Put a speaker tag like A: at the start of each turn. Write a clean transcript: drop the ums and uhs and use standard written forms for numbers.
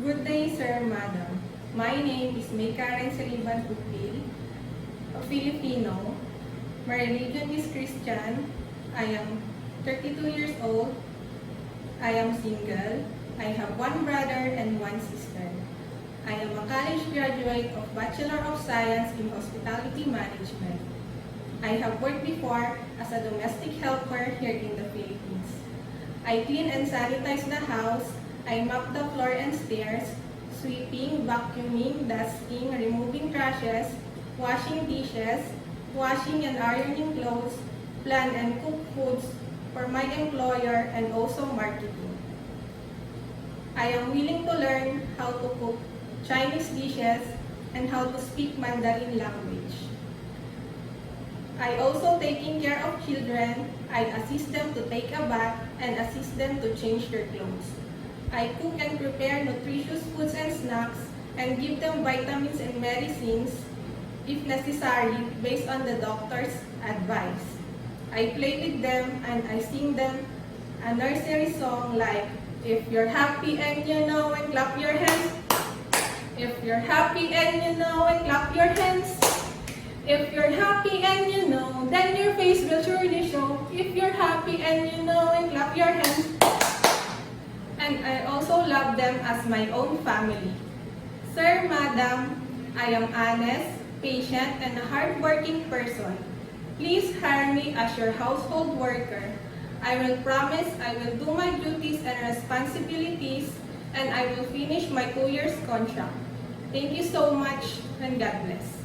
A: Good day, sir, madam. My name is May Karen Saliban Pupil, a Filipino. My religion is Christian. I am 32 years old. I am single. I have one brother and one sister. I am a college graduate of Bachelor of Science in Hospitality Management. I have worked before as a domestic helper here in the Philippines. I clean and sanitize the house. I mop the floor and stairs, sweeping, vacuuming, dusting, removing trashes, washing dishes, washing and ironing clothes, plan and cook foods for my employer and also marketing. I am willing to learn how to cook Chinese dishes and how to speak Mandarin language. I also taking care of children. I assist them to take a bath and assist them to change their clothes. I cook and prepare nutritious foods and snacks and give them vitamins and medicines if necessary based on the doctor's advice. I play with them and I sing them a nursery song like, if you're happy and you know it, clap your hands. If you're happy and you know it, clap your hands. If you're happy and you know, then your face will surely show. If you're happy and you know it, clap your hands. And I also love them as my own family. Sir, madam, I am honest, patient, and a hardworking person. Please hire me as your household worker. I will promise I will do my duties and responsibilities, and I will finish my 2 years contract. Thank you so much, and God bless.